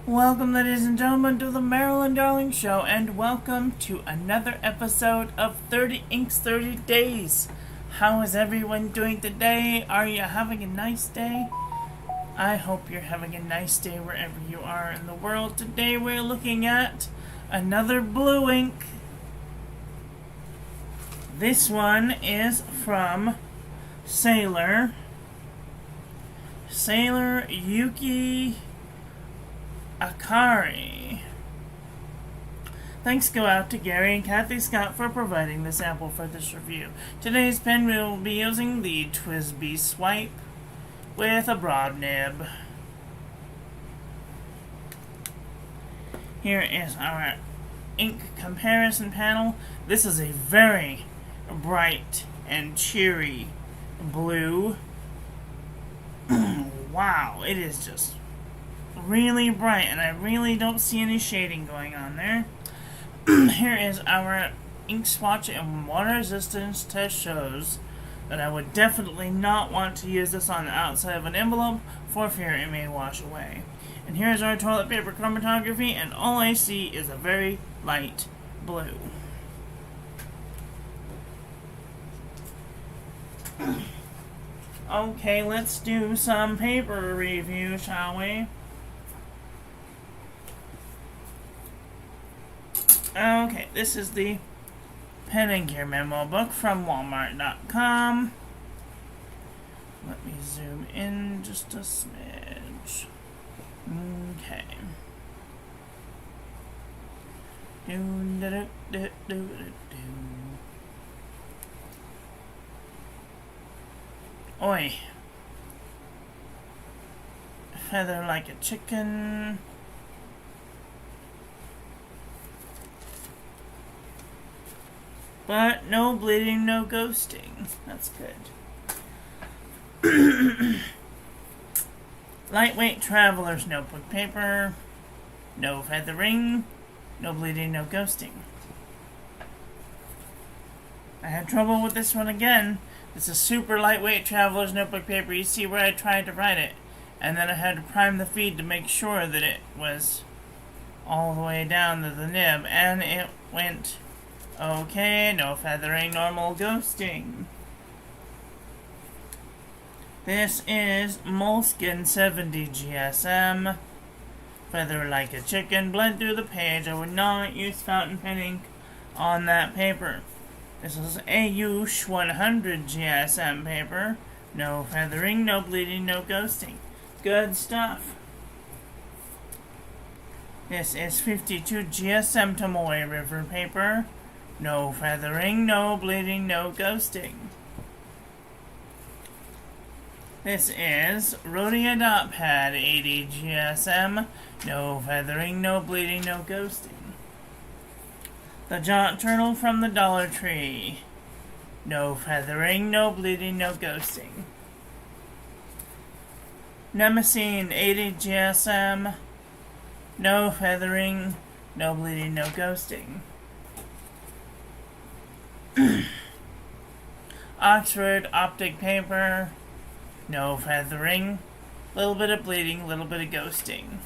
Welcome, ladies and gentlemen, to the Marilyn Darling Show, and welcome to another episode of 30 Inks 30 Days. How is everyone doing today? Are you having a nice day? I hope you're having a nice day wherever you are in the world. Today we're looking at another blue ink. This one is from Sailor Yuki Akari. Thanks go out to Gary and Kathy Scott for providing the sample for this review. Today's pen we will be using the TWSBI Swipe with a broad nib. Here is our ink comparison panel. This is a very bright and cheery blue. Wow, it is just really bright, and I really don't see any shading going on there. Here is our ink swatch, and water resistance test shows that I would definitely not want to use this on the outside of an envelope for fear it may wash away. And here's our toilet paper chromatography, and all I see is a very light blue. Okay, let's do some paper review, shall we? Okay, this is the Pen and Gear Memo book from Walmart.com. Let me zoom in just a smidge. Okay. Oi. Feather like a chicken. But no bleeding, no ghosting. That's good. Lightweight Traveler's Notebook Paper. No feathering. No bleeding, no ghosting. I had trouble with this one again. It's a super lightweight Traveler's Notebook Paper. You see where I tried to write it. And then I had to prime the feed to make sure that it was all the way down to the nib. And it went okay, no feathering, normal ghosting. This is Moleskin 70 GSM. Feather like a chicken, bled through the page. I would not use fountain pen ink on that paper. This is Ayush 100 GSM paper. No feathering, no bleeding, no ghosting. Good stuff. This is 52 GSM Tomoe River paper. No feathering, no bleeding, no ghosting. This is Rhodia Dot Pad 80 GSM. No feathering, no bleeding, no ghosting. The Jaunt Turtle from the Dollar Tree. No feathering, no bleeding, no ghosting. Nemesine 80 GSM. No feathering, no bleeding, no ghosting. Oxford Optic Paper. No feathering. Little bit of bleeding, little bit of ghosting.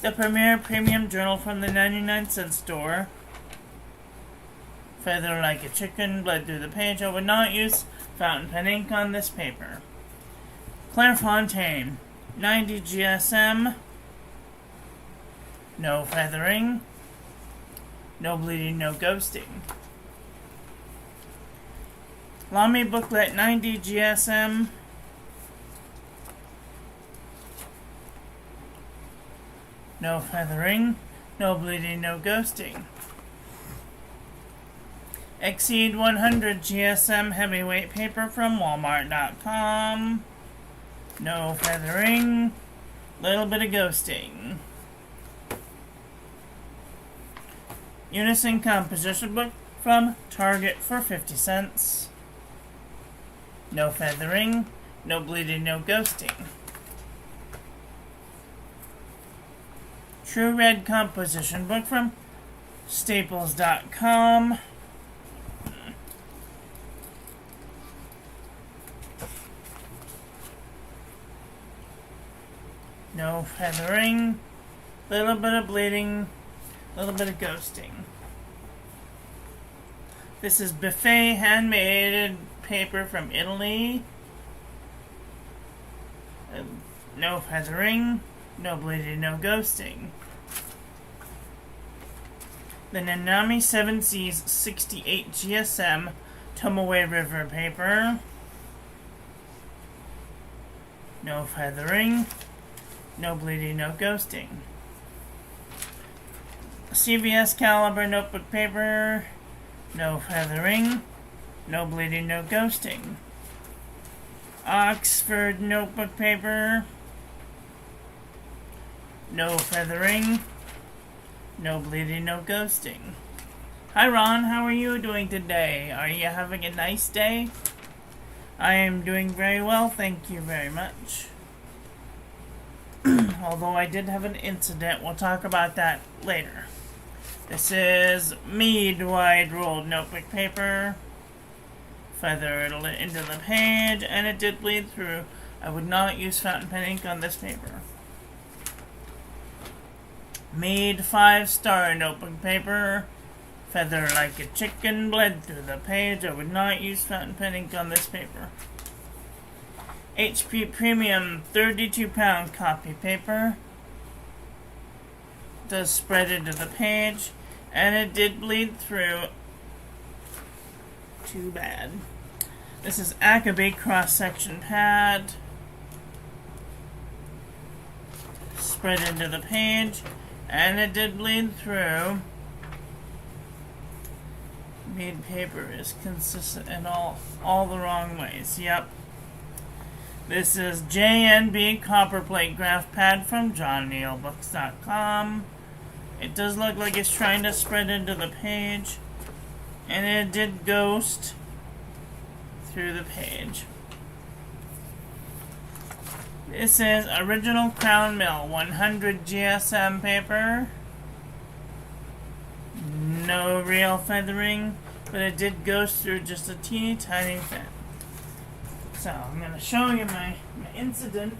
The Premier Premium Journal from the 99-cent store. Feather like a chicken, bled through the page. I would not use fountain pen ink on this paper. Clairefontaine 90 GSM. No feathering. No bleeding, no ghosting. Lamy Booklet 90 GSM. No feathering, no bleeding, no ghosting. Exceed 100 GSM heavyweight paper from Walmart.com. No feathering, little bit of ghosting. Unison composition book from Target for 50 cents. No feathering, no bleeding, no ghosting. True Red composition book from Staples.com. No feathering. Little bit of bleeding. Little bit of ghosting. This is buffet handmade paper from Italy. No feathering. No bleeding. No ghosting. The Nanami 7 Seas 68 GSM Tomoe River paper. No feathering. No bleeding, no ghosting. CVS caliber notebook paper. No feathering. No bleeding, no ghosting. Oxford notebook paper. No feathering. No bleeding, no ghosting. Hi Ron, how are you doing today? Are you having a nice day? I am doing very well, thank you very much. Although I did have an incident, we'll talk about that later. This is Mead wide rolled notebook paper. Feathered into the page, and it did bleed through. I would not use fountain pen ink on this paper. Mead 5-star notebook paper. Feather like a chicken, bled through the page. I would not use fountain pen ink on this paper. HP Premium 32-pound copy paper. Does spread into the page, and it did bleed through. Too bad. This is Akari cross-section pad. Spread into the page, and it did bleed through. Mead paper is consistent in all the wrong ways. Yep. This is JNB Copperplate Graph Pad from JohnNeilBooks.com. It does look like it's trying to spread into the page, and it did ghost through the page. This is Original Crown Mill 100 GSM paper. No real feathering, but it did ghost through just a teeny tiny bit. So I'm going to show you my incident.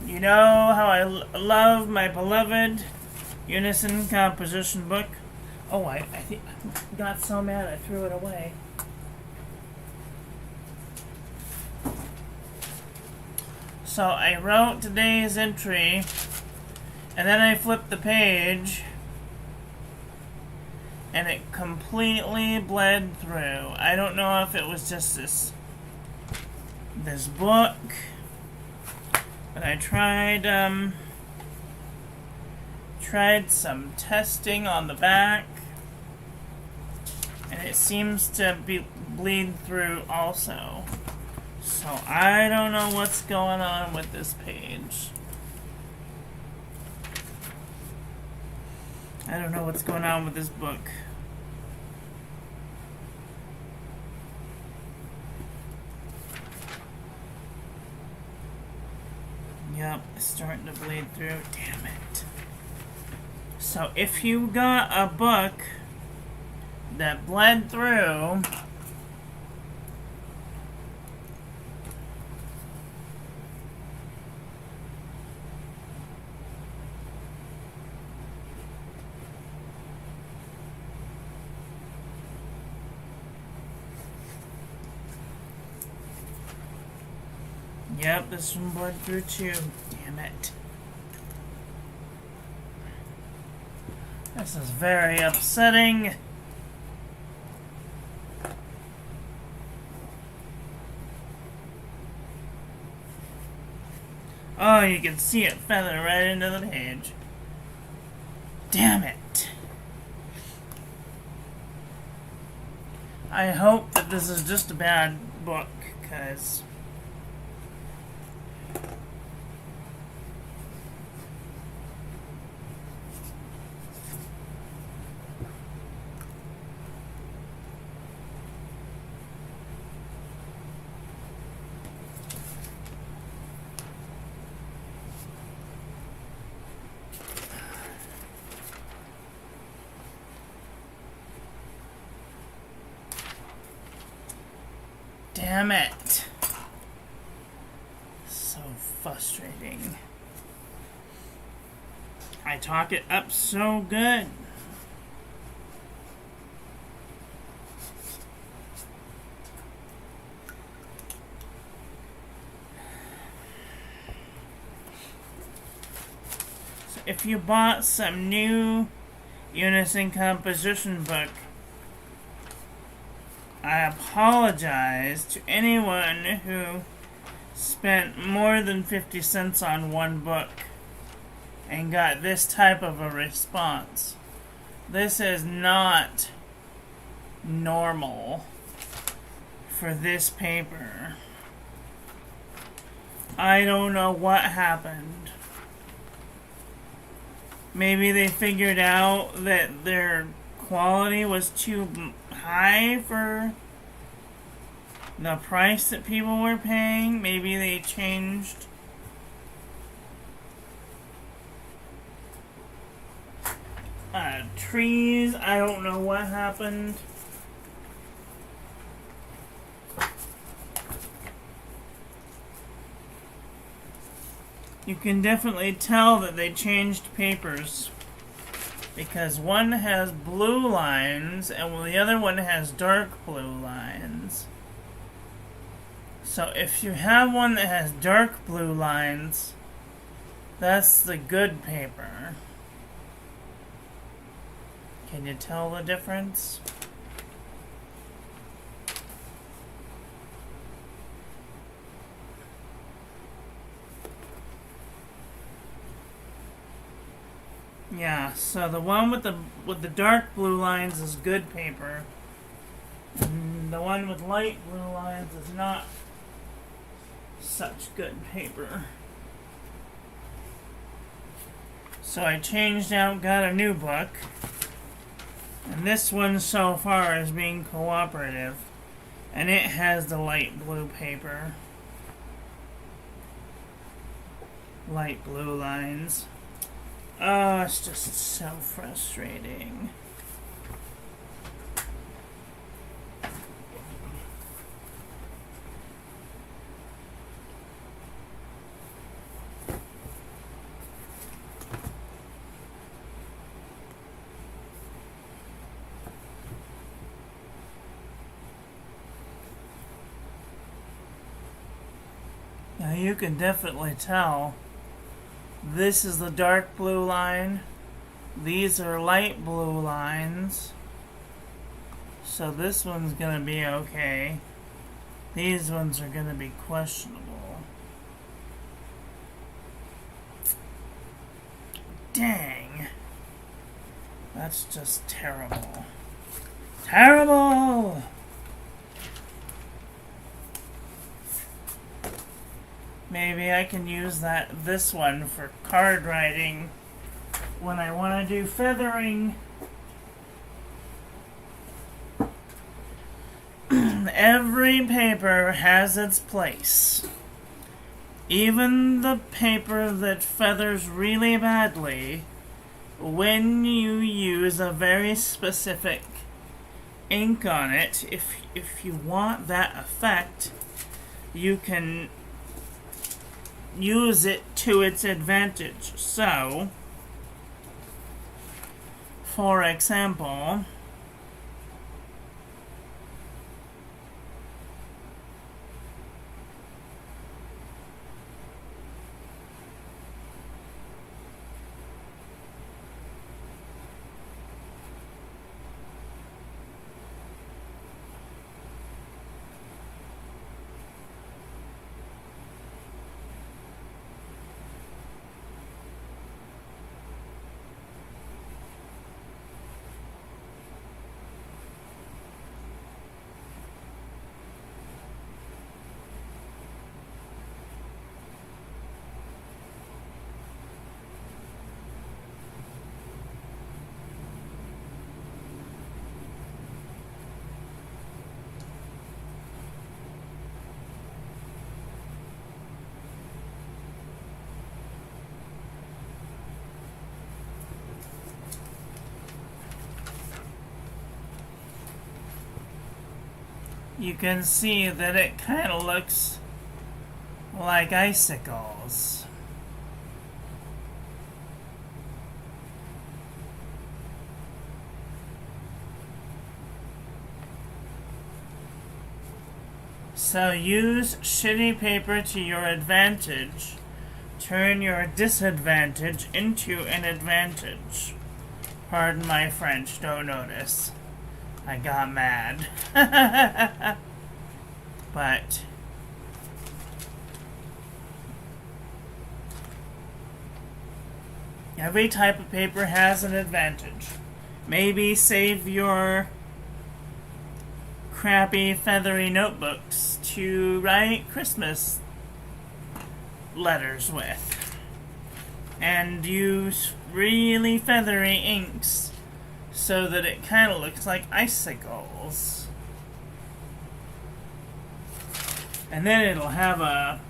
You know how I love my beloved Unison composition book. Oh, I think I got so mad I threw it away. So I wrote today's entry, and then I flipped the page, and it completely bled through. I don't know if it was just this book, but I tried some testing on the back, and it seems to bleed through also. So I don't know what's going on with this page. I don't know what's going on with this book. Yep, it's starting to bleed through. Damn it. So if you got a book that bled through, yep, this one bled through too. Damn it. This is very upsetting. Oh, you can see it feather right into the page. Damn it. I hope that this is just a bad book, because damn it. So frustrating. I talk it up so good. So if you bought some new unison composition book, I apologize to anyone who spent more than 50 cents on one book and got this type of a response. This is not normal for this paper. I don't know what happened. Maybe they figured out that their quality was too high for the price that people were paying. Maybe they changed trees. I don't know what happened. You can definitely tell that they changed papers, because one has blue lines and the other one has dark blue lines. So if you have one that has dark blue lines, that's the good paper. Can you tell the difference? Yeah, so the one with the dark blue lines is good paper. And the one with light blue lines is not such good paper. So I changed out, got a new book. And this one so far is being cooperative. And it has the light blue paper. Light blue lines. Oh, it's just so frustrating. Now you can definitely tell this is the dark blue line. These are light blue lines. So this one's gonna be okay. These ones are gonna be questionable. Dang. That's just terrible. Terrible! Maybe I can use this one for card writing when I want to do feathering. Every paper has its place. Even the paper that feathers really badly, when you use a very specific ink on it, if you want that effect, you can use it to its advantage. So, for example, you can see that it kind of looks like icicles. So use shitty paper to your advantage. Turn your disadvantage into an advantage. Pardon my French, don't notice. I got mad. But every type of paper has an advantage. Maybe save your crappy feathery notebooks to write Christmas letters with. And use really feathery inks so that it kind of looks like icicles. And then it'll have a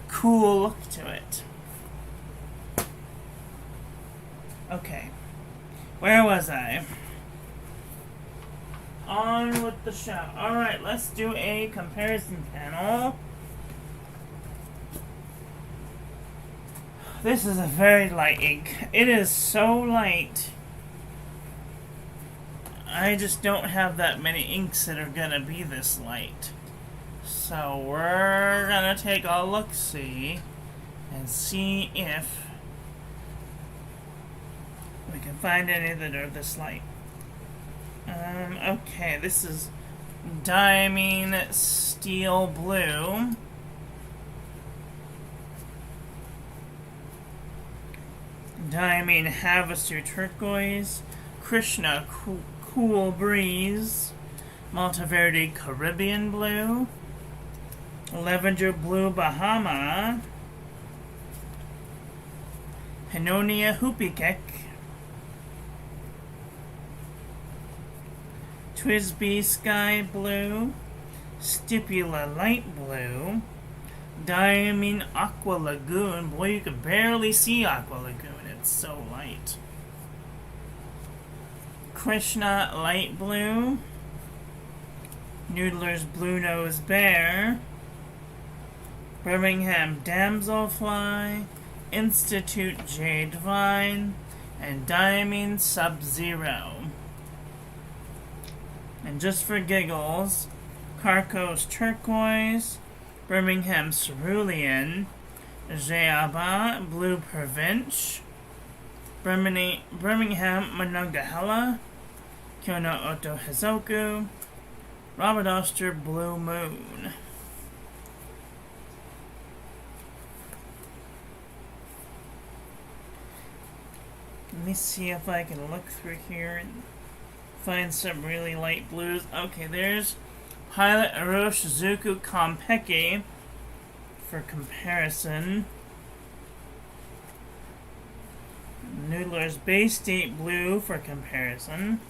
cool look to it. Okay. Where was I? On with the show. Alright, let's do a comparison panel. This is a very light ink. It is so light. I just don't have that many inks that are gonna be this light. So we're gonna take a look-see and see if we can find any that are this light. Okay, this is Diamine Steel Blue. Diamine Havasu Turquoise. Krishna Cool Breeze. Monteverde Caribbean Blue. Lavender Blue Bahama. Henonia Hoopykek. Twisby Sky Blue. Stipula Light Blue. Diamine Aqua Lagoon. Boy, you can barely see Aqua Lagoon. It's so light. Krishna Light Blue. Noodler's Blue Nose Bear. Birmingham Damselfly. Institute Jade Vine. And Diamine Sub-Zero. And just for giggles, Carco's Turquoise. Birmingham Cerulean. Jeaba Blue Province. Birmingham Monongahela. Kyono Oto Hizoku. Robert Oster Blue Moon. Let me see if I can look through here and find some really light blues. Okay, there's Pilot Orochi Zuku Kompeki for comparison. Noodler's Bay State Blue for comparison.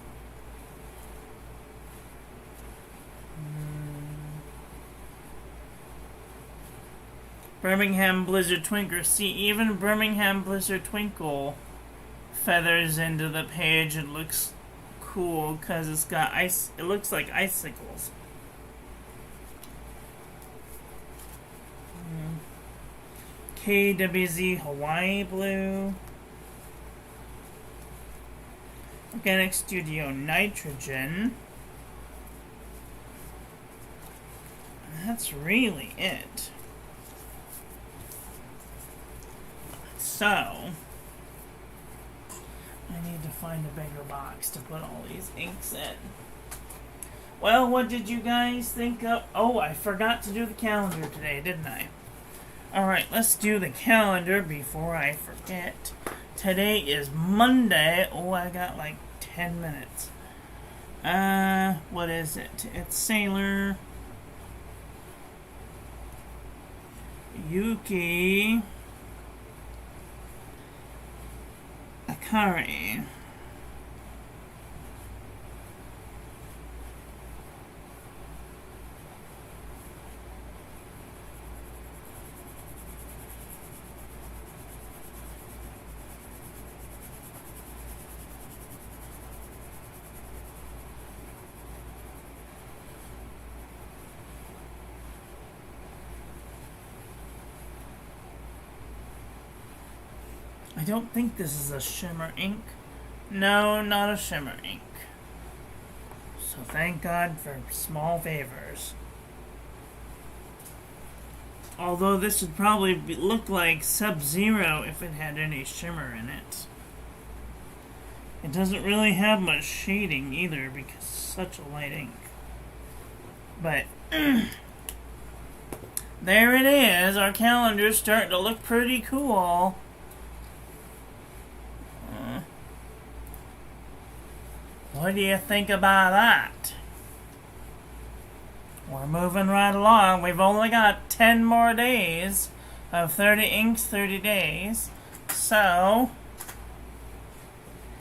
Birmingham Blizzard Twinkle. See, even Birmingham Blizzard Twinkle feathers into the page. It looks cool because it's got ice. It looks like icicles. KWZ Hawaii Blue. Organic Studio Nitrogen. That's really it. So, I need to find a bigger box to put all these inks in. Well, what did you guys think of? Oh, I forgot to do the calendar today, didn't I? Alright, let's do the calendar before I forget. Today is Monday. Oh, I got like 10 minutes. What is it? It's Sailor Yuki Akari. I don't think this is a shimmer ink. No, not a shimmer ink. So thank God for small favors. Although this would probably look like Sub-Zero if it had any shimmer in it. It doesn't really have much shading either because it's such a light ink. But there it is. Our calendar's starting to look pretty cool. What do you think about that? We're moving right along. We've only got 10 more days of 30 inks, 30 days. So,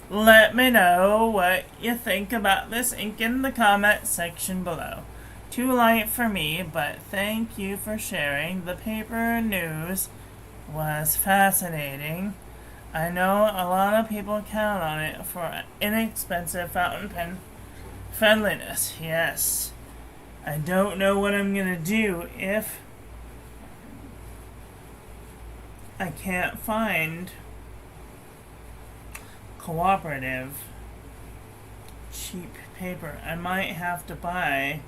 let me know what you think about this ink in the comment section below. Too light for me, but thank you for sharing. The paper news was fascinating. I know a lot of people count on it for inexpensive fountain pen friendliness. Yes. I don't know what I'm gonna do if I can't find cooperative cheap paper. I might have to buy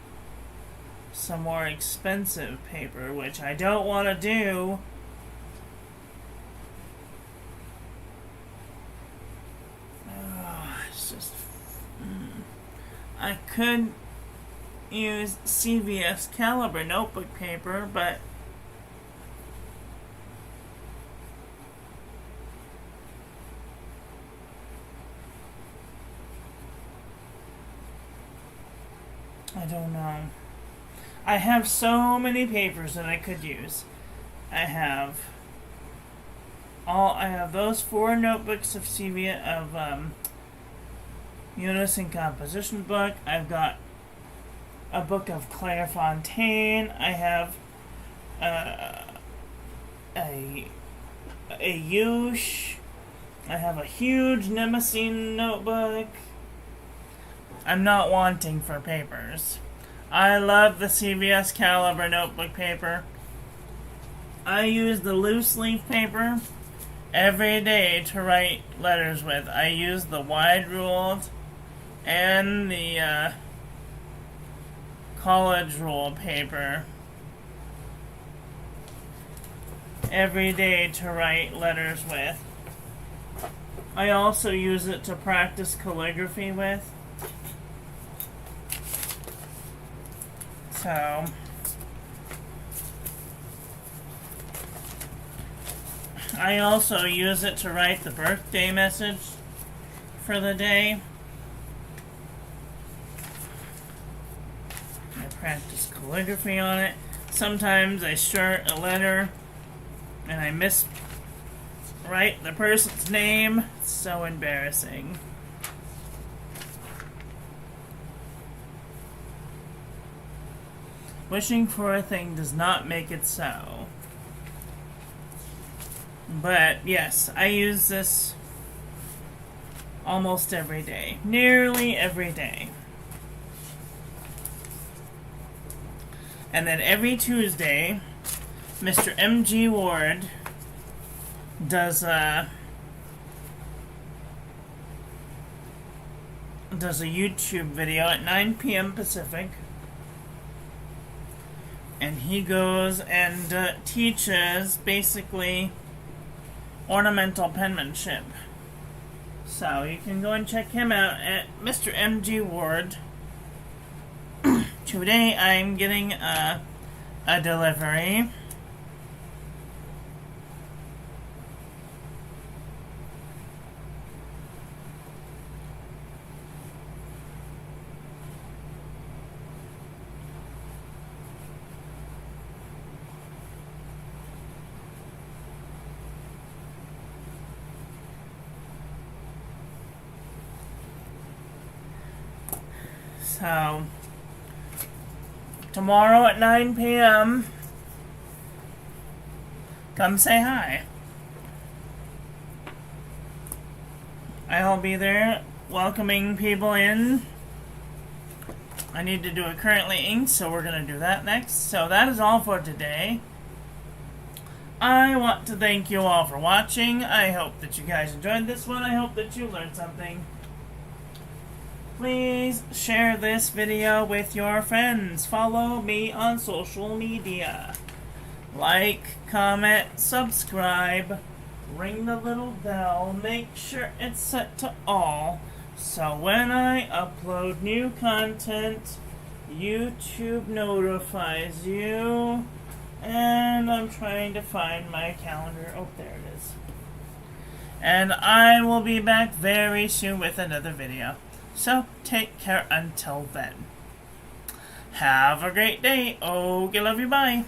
some more expensive paper, which I don't want to do. It's just... I could use CVS caliber notebook paper, but I don't know. I have so many papers that I could use. I have those 4 notebooks of CVS Unison composition book. I've got a book of Claire Fontaine. I have a Yush. I have a huge Nemesine notebook. I'm not wanting for papers. I love the CVS caliber notebook paper. I use the loose leaf paper every day to write letters with. I use the wide ruled and the college rule paper every day to write letters with. I also use it to practice calligraphy with. So I also use it to write the birthday message for the day. I practice calligraphy on it. Sometimes I start a letter and I miswrite the person's name. It's so embarrassing. Wishing for a thing does not make it so. But yes, I use this almost every day. Nearly every day. And then every Tuesday, Mr. M.G. Ward does a YouTube video at 9 p.m. Pacific. And he goes and teaches basically ornamental penmanship. So you can go and check him out at Mr. M.G. Ward. Today I'm getting a delivery. So, tomorrow at 9 p.m., come say hi. I'll be there welcoming people in. I need to do a currently ink, so we're going to do that next. So that is all for today. I want to thank you all for watching. I hope that you guys enjoyed this one. I hope that you learned something. Please share this video with your friends. Follow me on social media. Like, comment, subscribe, ring the little bell, make sure it's set to all, so when I upload new content, YouTube notifies you. And I'm trying to find my calendar. Oh, there it is. And I will be back very soon with another video. So, take care until then. Have a great day. Okay, love you, bye.